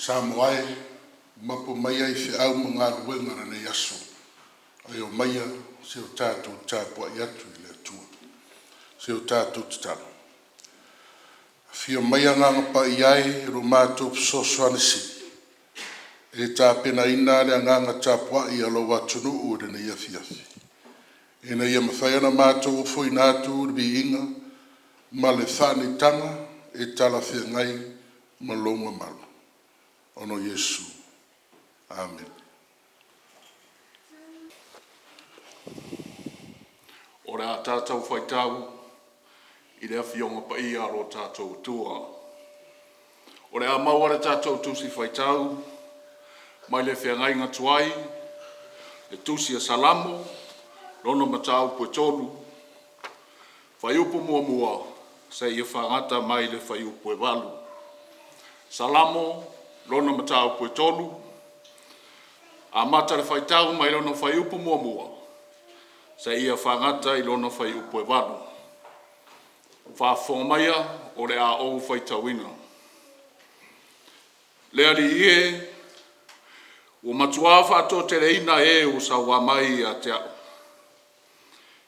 Samoa mapo mai ai se au mga luenga na nei aso. Ai o maia se o tātou Tapuaiga atu I le atua. Se o tātou tatalo. Fio maia nganga pa iai ro mātou pisoso anisi. E tā pena ina le nganga Tapuaiga alo watunu o de nei Afiafi. E nei ia mawhaiana mātou o fwoi nātou bi inga ma le whani tanga e tala whia ngai ma longa malu. Ono Yesu. Amen. Ora a tātou whaitau, I rea whionga pa ia ro tātou tua. Ora a mauare tātou tusi whaitau, mai le whiangai ngā tuai, le tusi a salamo, rono matau pue tolu, whaiupu mua mua, se ia whangata mai le whaiupu e walu. Salamo, rono matau pue tolu, a mata le whaitau mai rono whaiupu mua mua, se ia whangata I rono whaiupu e walu. Whawhongaia o le a ou whaitauina. Lea li ie, o matua whato tele ina e o sa wa mai a te au.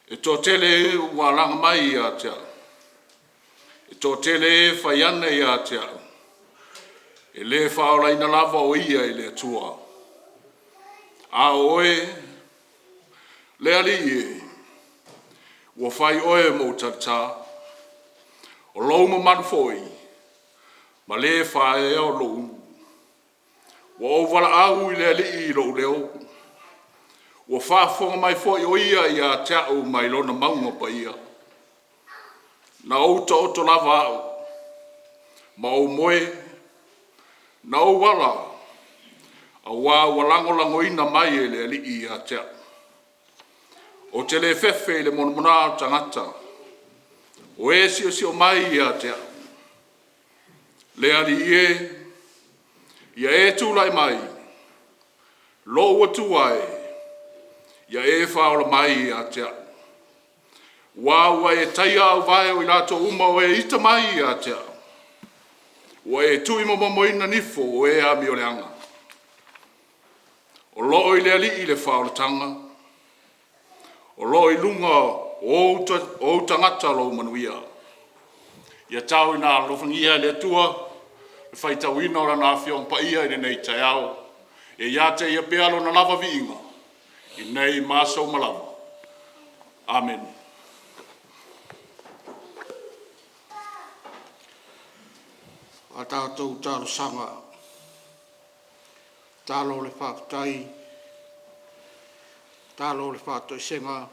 E tō tele e o waranga mai a te au. E tō tele e whaiane I a te au. E le whaola ina lava o ia I le atua. A oe, lea li ie, o whai oe mo tata, o lou ma manfoi, ma le whae o lou. Wa o wala au I le li I lo leo. Wa whafonga mai foi o ia I a te au mai lona maunga pa ia. Na outa oto lava au. Ma o moe. Na o wala. A wā walango lango ina mai e le li I a te au. O te le fefe le monamona tangata. O e sio mai I a te au. Le ali ie. Ia e tūlai mai, lo watu ai, ia e whaola mai a te au. Wāua e taia au vai o I lato uma o e ita mai a te au. O e tui momoina nifo o e a mioleanga. O loo I le ali I le whaola tanga. O loo I lunga o tangata lo manuia. Ia tau ina lofangia le tua, whaitauina ora nā whiong pa ia I nei Taeao, e ia te ia pealo na lava viinga, I nei māsau malawa. Amen. A tātou tāro sanga, tālo le whāputai, tālo le whātoi senga,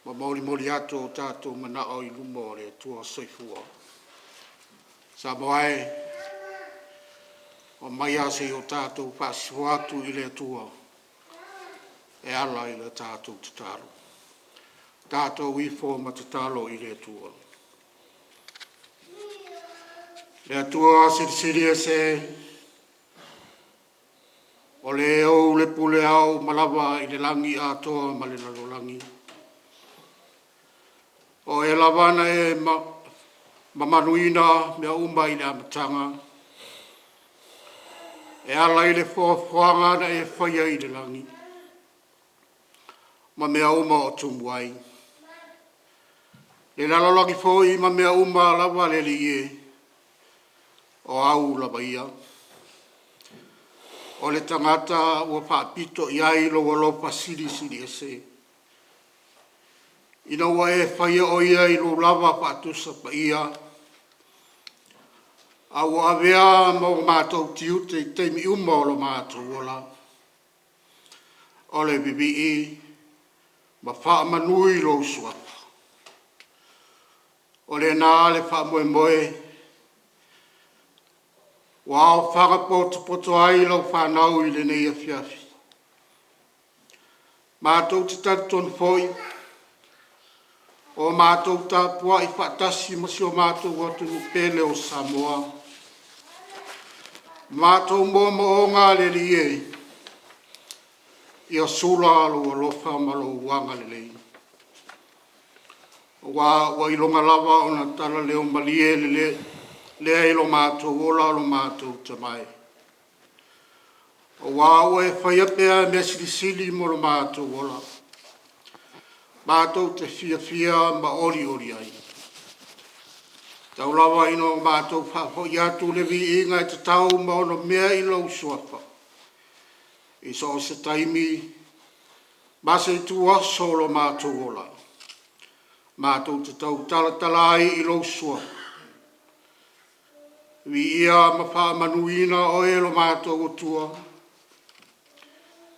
ma mori ato o tātou manao I lumo le tua soifua. Samoa o mai ase o tātou whasiwatu I le tua, e ala I le tātou tatalo. Tātou ifo ma tatalo I le tua. Le tua sirisiri se, o le au le pule au malawa I le langi atoa ma le lalolangi. O e lawana e mamanuina mea umba I le amatanga. E ala I le whoanga na e whaia I le langi. Ma mea uma o tumuai. Le lalolangi fōi ma mea uma lawa le li e. O au lava ia. O le tangata ua whaapito I ai lo walopa siri e se. Ina ua e whaia o ia I lo lava whaatusa pa ia. A ua avea mo mātou tiu te teimi uma o lo mātou ola. O le bibi ma wha manui lo suapa. O le nā le wha moe moe. Wa o whanga poto ai lo whanau I le nei Afiafi. Mātou te taton foi. O mātou Tapua I whaatasi masi o mātou watunu pele o Samoa. Mātou mo ngā le li e. Ia sula alo alofa malo wanga le lei. Wa ilonga lava o na tala leo malie le lea i lo mātou ola lo mātou te mai. O wāo e whaiapea mea silisili mo lo mātou ola. Mātou te fia ma ori ai. Tau lawa ino mātou whahoi atu levi inga e te tau ma ono mea i lau suafa. I so o se taimi, masa i tu aso lo mātou ola. Mātou te tau tala ai i lau suafa. Vi ia ma wha manuina o e lo mātou o tua.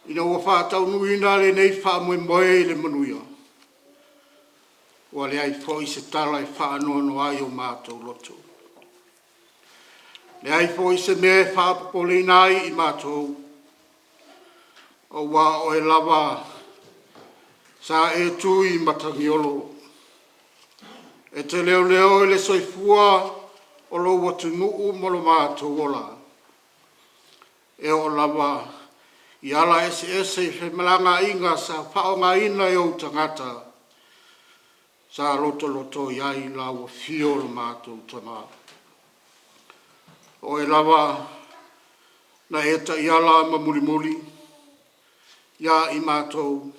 Ina ua wha tau nuina le nei wha moe le manuia. Wa le ai fo i se tala e wha anono ai o mātou loto. Le ai fo i se mea wha popolina ai i mātou. O wā o e lava sa e tui matangiolo. E te leo le soifua o lo watu nuu mo lo mātou ola. E o lava i ala ese i whemalanga inga sa whaonga ina e o tangata. Sa loto iai la ua fio lo mātou tama. O e lava na e ta iala ma mulimuli. Ia i mātou.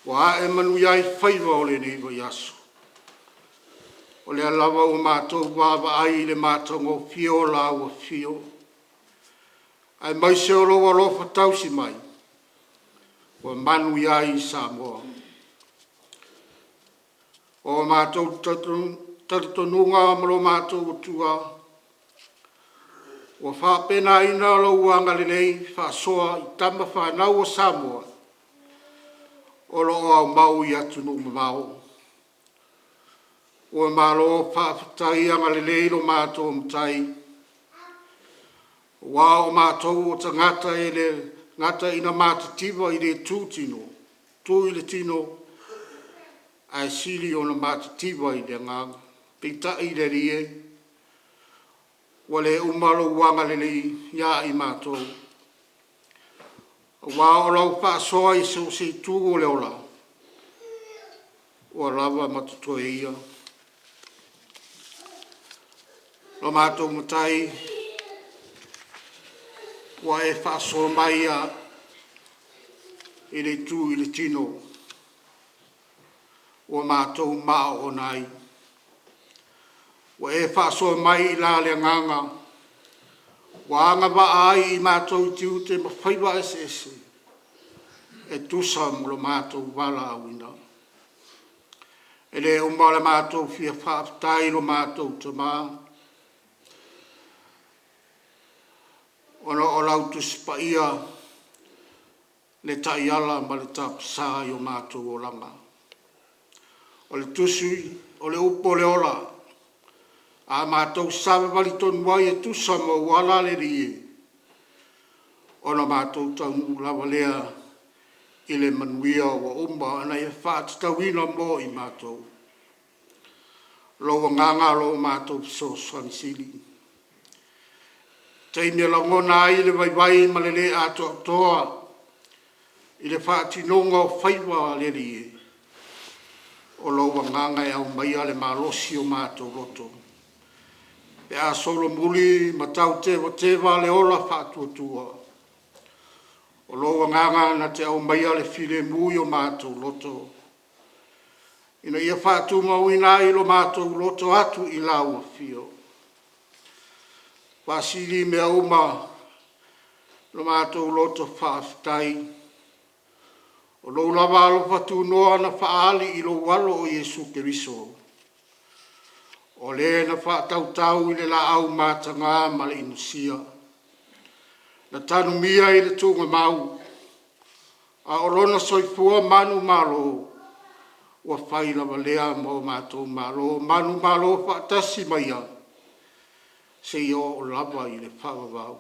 Wa e manu iai whaiva o le neiva yasu. O le lava o mātou wawa ai le mātou ngō fio la ua fio. Ai mai se o loa lofa tausi mai. Wa manu iai i Samoa. O mātou tatatonunga amalo mātou tua. O whapena ina lo uanga le nei whasoa i tama whanau o Samoa. O lo au mau i atu no mamao. O malo whawhatai anga le nei lo mātou mtai. O wao mātou o ta ngata e le ngata ina mātativa i le tūtino. Tū i le tino. Ai sili o na mātativa i le nganga. Pita i le rie. Wale umalo wanga le nei ia i mātou. Wa o lau whaasoa i se tūgo le ola. O lava matutoe ia. Lo mātou matai. Wa e whaasoa mai ia. I le tū i le tino. O mātou maa o nai. Wa e whaasoa mai i la le nganga. Wa anga wa ai i mātou i tiu te mawhaiwa ese. E tusa mo lo mātou wala awina. E le umma le mātou fia whaafitai lo mātou te maa. Ono o lautus pa ia le taiala ma le tapsa i o mātou o langa. O le tusui, o le upo le ola. A mātou sawe wali tonu wai e tusa mo wala le rie. Ona mātou tau lawa lea i le manuia wa umba ana e whaatitawina mo i mātou. Loa nganga lo mātou so swansili. Teine la ngona i le vai ma le le ato toa. I le whaatinonga o whaiwa le rie. O loa nganga e au mai ale malosi o mātou roto. E a solo muli ma tau tewa le ola whaatuatua. O loa nganga na te au mai ale file mui o mātou roto. Ina ia whaatu mauina i lo mātou roto atu i lau a fio. Wasili mea uma lo mātou roto whaafitai. O lo lava alo whatu noa na whaali i lo walo o Jesu Keriso. O le na whaatautau i le la au mātanga ma le inusia. Na tanu mia i le tunga mau. A orona soifua manu malo. Ua whaila walea mo mātou malo. Manu malo whaatasi maia. Se i o lava i le whawawau.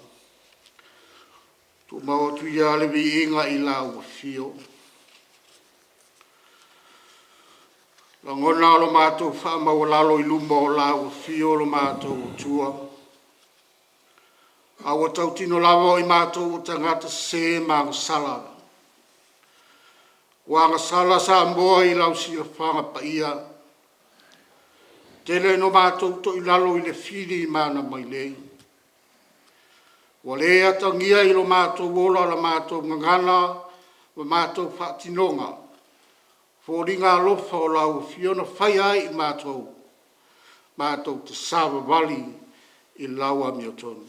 Tu mau tu ia le vi inga i la ua fio. La ngona lo mātou whaamau lalo i luma o la ua fio lo mātou tua. Awa tau tino lawa i mātou o tangata se maanga sala. Wanga sala sa mboa i lau si a whanga pa ia. tele no mātou to ilalo i le whiri mana mai lei. Wa le atangia i lo mātou wola la mātou ngangana, wa mātou whaatinonga. Fōringa lofa o lau fiona whai ai i mātou te sawa wali i laua miotonu.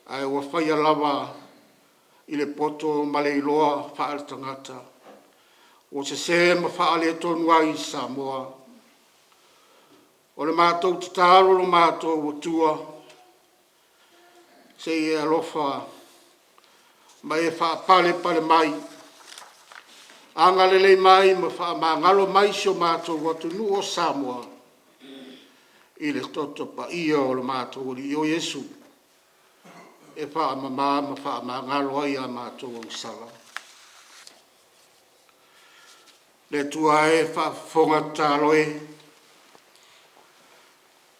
Ai wa whai alawa i le poto male iloa whaal tangata. O se ma whaale tonu ai i Samoa. O le mātou te tāro lo mātou o tua. Se i alofa mai e whaapale pale mai. Angalele mai ma ngalo mai sio mātou watu nu o Samoa. I le toto pa ia o le mātou o li o Yesu. E ma ngalo ai a mātou o sala. Le tua e whaafonga tāloe.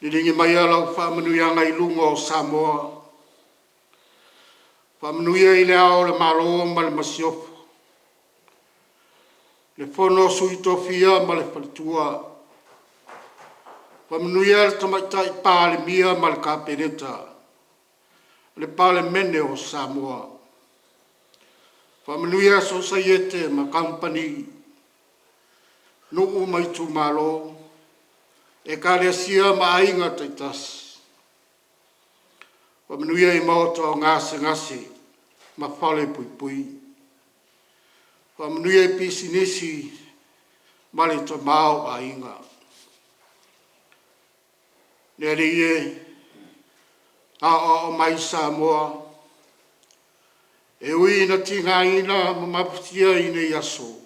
Ni ringi mai alau whaamanuianga i lunga o Samoa. Whaamanuia i le ao le malo ma le masiofo. Le fono sui tofia ma le palitua. Whaamanuia le tamaitai pāle mia ma le kāpeneta. Le pāle mene o Samoa. Whaamanuia sosaiete ma company. Nuku mai tu malo. E kāre sia ma ainga taitasi. Whaamanuia i maota o ngase ma whale pui pui. Whaamanuia i pisinisi ma le to mao ainga. Nere ie a o mai Samoa. E ui na tinga ina ma maputia ine yaso.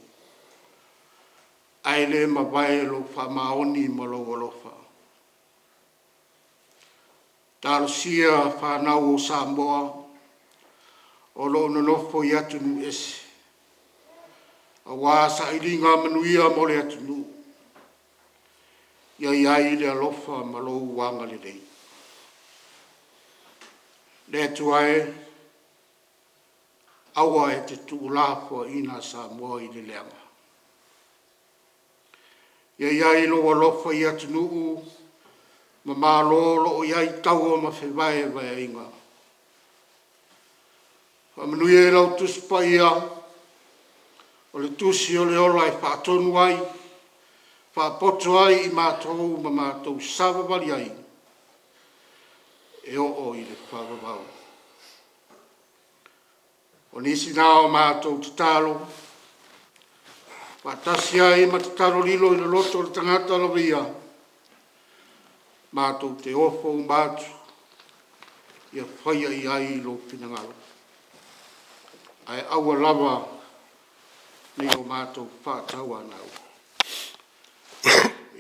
Ai le mawai lo whamaoni ma lo walofa. Talo sia whanau o Samoa. O lo nonofo i atunu ese. A wā sa iringa manuia mo le atunu. Ia iai le alofa ma lo wanga le rei. Le atuae. Awa e te tūlāpua ina Samoa i le leanga. Ia iai lo alofa i atunu. Ma mālolo o iai tau o ma whewai vai inga. Whamanuia e lau tuspa ia. O le tusi o le ola e whaatonu ai. Whaapoto ai i mātou ma mātou sawawali ai. E o i le whawawau. O nisi nao mātou te talo. Whaatasi ai ma te talo lilo i le loto le tangata la via. Mātou te ofo o mātu. Ia whaia i ai lo pinangalo. Ai aua lava ni o mātou whātaua nau.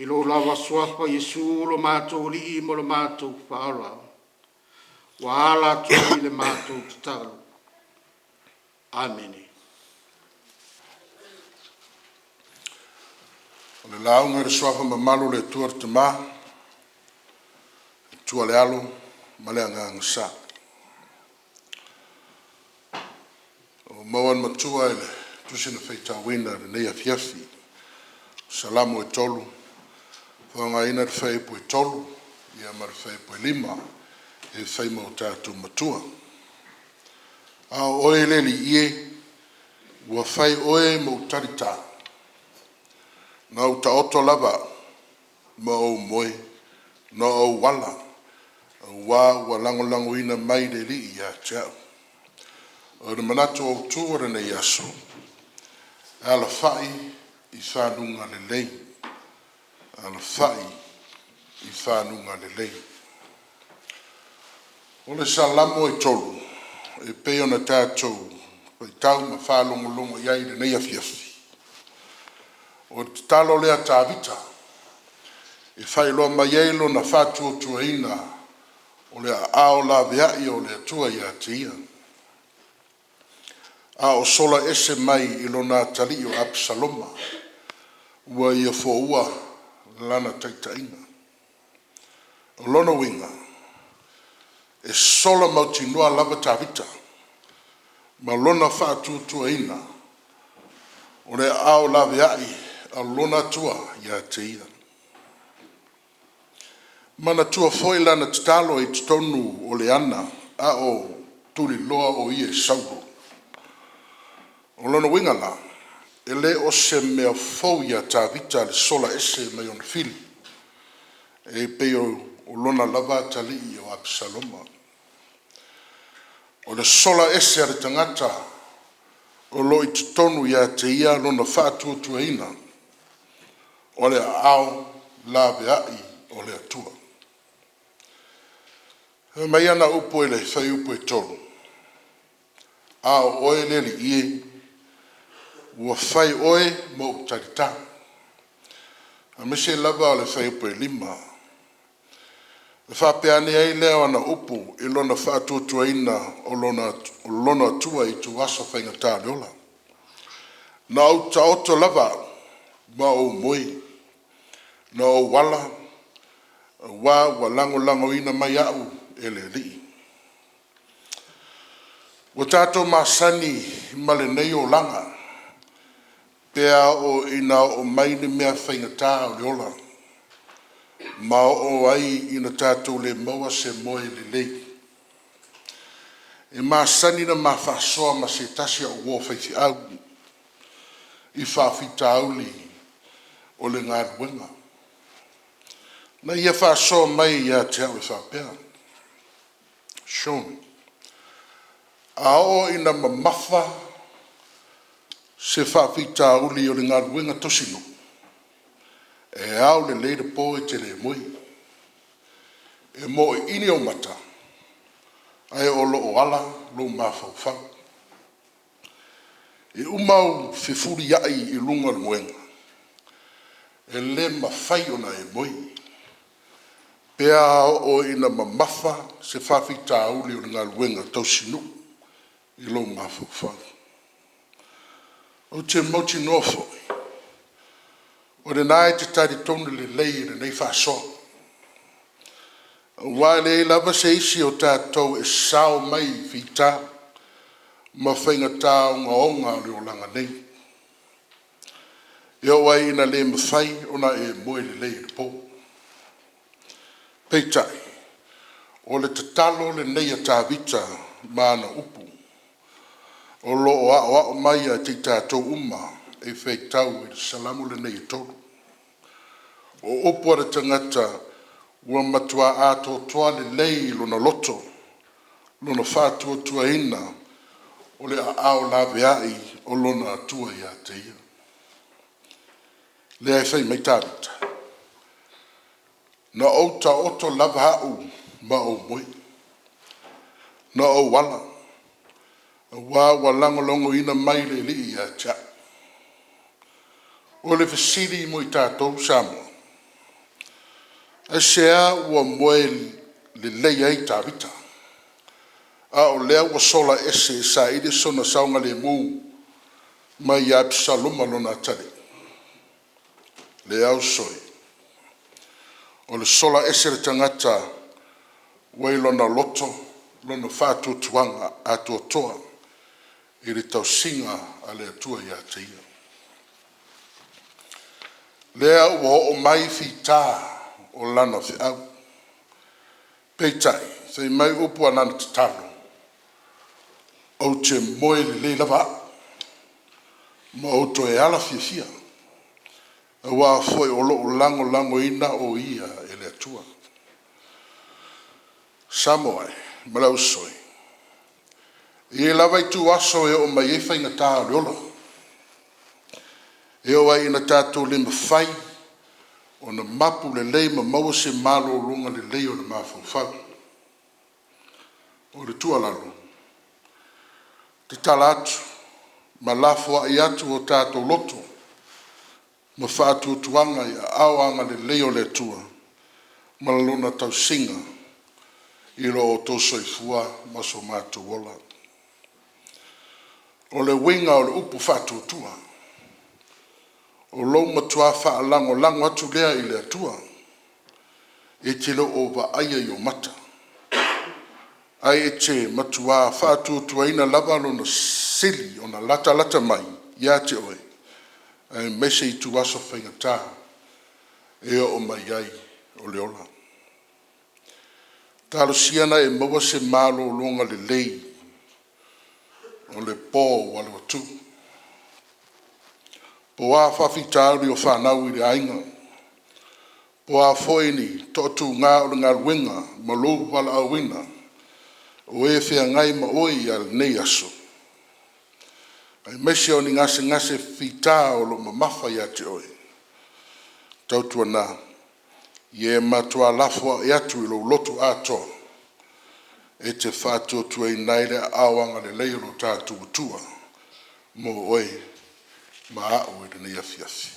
I lo lava suafa Yesu lo mātou li i mo lo mātou whaala. Wa ala tu i le mātou te talo. Amene. O le launga re suafa mamalu le tuar te mā. Tua le alo, ma le anga sa. O mauan matua ele, tusina feitawina le nei Afiafi. Salamo e tolu. Whanga ina re whai po e tolu, ia ma re whai po e lima, e whai mau tātou matua. A oe leli ie, ua whai oe mau tarita. Nau ta oto lava, ma o moe, no o wala. Wa lango ina mai le li ia tau. O le manatu o tuara nei aso. Ala fai i whanunga le lei. Ala fai i whanunga le lei. O le salamo e tolu. E peo na tātou. Pai tau ma whalongolongo iai le nei Afiafi. O te talo lea tāvita. E whai loa mai eilo na whātua tuaina. O le ao la veai o le atua ia tia. A o sola ese mai i lona tali o Absaloma. Ua ia fōua lana taitaina. O lona winga. E sola mautinua lava tavita. Ma lona whaatutuaina. O le ao la veai a lona tua ia tia. Mana tua foi lana tatalo I tonu o le ana a o tuli loa o ia sauro. O lona winga la, e le o se mea fau ia tā vita le sola ese mai on fili. E peo o lona lava tali I o Absaloma. O le sola ese ale tangata o lo I tonu ia te ia lona whātua tuaina. O le ao la veai o le atua. Mai ana upo ele whai upo e tolu. A oe le li ie, ua whai oe mo tarita. A mese lava o le whai upo e lima. Le whapeane ai leo ana upo I lona whaatuatuaina o lona atua I tu aso whaingatā leola. Na au ta oto lava, ma o moi, na o wala, wa lango ina mai au, ele li. Wa tato masani male nei o langa, pea o ina o maini mea whaingata o leola, ma o ai ina tato le maua se moe le lei. E masani na mawhasoa ma se tasi o wo whaithi au, I whawhita auli o le ngā ruenga. Na ia whasoa mai ia te au e whapea. Sean. A o ina mamafa se whawhita uli o le ngā ruenga tosino. E au le leida po e te le mui. E mo e ini o mata. Ai o lo o ala lo mawhawhau. E umau whiwhuri ai I lunga le moenga. E le mawhai ona e moi. Pea o ina mamafa se whawhita uli o ngā luenga tausinu I lo mawhawhau. O te mauti nofo. O le nai te tari tonu le lei le nei whasoa. Wa le lava se isi o tātou e sao mai whita ma whaingatā o ngā onga le o langa nei. E o wai ina le mawhai ona e moe le lei le po. Peitai, o le tatalo le nei a tā vita mana upu. O lo o mai a te tātou uma e whaitau I salamu le nei e tolu. O upu ara tangata ua matua ato toa le lei lona loto, lona whātua tuaina o le ao la veai o lona atua ia te ia. Le ai whai mai tāvita. Na o ta oto lava hau ma o moi. Na o wala. Wa langolongo ina mai le li ia tia. O le fasiri mo I tātou Samoa. A sea ua moe le lei ai tāvita. A o lea ua sola ese sa ide sona saunga le mū mai a Absaloma lona tari. Le au soi. O le sola ese le tangata wai lona loto, lona whātua tuanga atua toa I le tausinga a le atua ia te ia. Lea ua o mai whita o lana whi au. Peitai, sei mai upu anana te talo. O te moe le lava, ma o to e ala fia. A wā foi o lo lango ina o ia e le atua. Samoa, malau soi. E lava I tu aso e o mai e whaingatā leola. E o ai ina tātou le mawhai, o na mapu le lei ma maua se malo runga le lei o na mawhawhau. O le tualalo. Te talatu, ma lafo ai atu o tātou loto, ma whātua tuanga I awanga le leo le tua, ma lona tau singa, I lo o tō soifua ma so mātu wola. O le winga o le upu whātua tua, o lo matua wha lango atu lea I le atua, e te lo o wa aia I o mata. Ai e te matua whātua tuaina lava lona sili o na lata mai, ia te oe. Ai mese I tu aso whaingatā, e o mai ai o leola. Talo siana e maua se malo longa le lei. O le pō wale watu. Po a whawhitauri o whanau i le ainga. Po a whoini totu ngā o le ngā ruenga ma lou wala awina. O e whea ngai ma oi al nei aso. Ai mesi o ni ngase whita o lo mamafa ia te oi. Tautua nā. Ie matua lafua e atu i lo lotu ato. E te whātua tua i naire awanga le leiro tātu utua. Mo oi ma au e nei afiafi.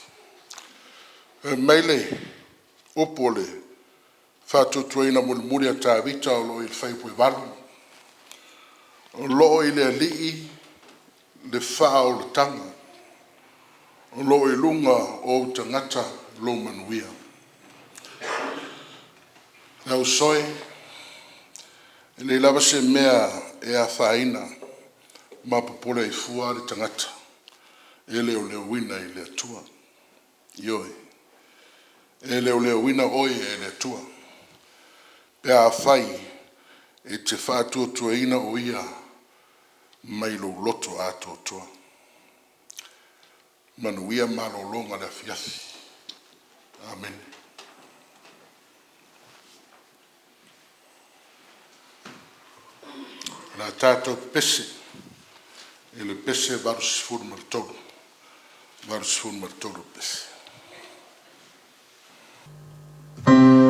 E meile opole whātua tua i na muri a tāwita o lo i whaipui walu. O loo i le alii le wha o le tanga. O loo i lunga o tangata lo manuia. Nau soe, e le lava se mea e a whaina ma popole i fua le tangata. E leo leo wina i le atua. Ioi. E leo leo wina oi e le atua. Pe a whai e te whātua tua ina o ia mai lo loto a toa. Manuia malo longa le afiafi. Amen. Na tātou pese, e le pese varusifuru martoro. Varusifuru martoro pese. Yeah.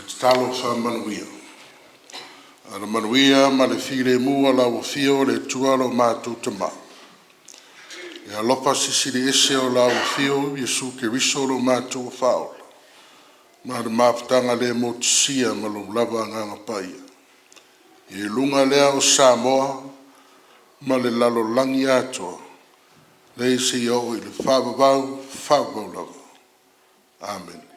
te talo whamanuia. Ana manuia ma le while mua la o fio le tualo mātou tama. E alopa sisiri ese o la o fio Yesu ke riso lo mātou whaola. Ma le mapatanga le mo tisia ma lo lava nganga paia. E lunga lea o Samoa ma le lalo langi atoa. Le isi o i le whavavau lava. Amen.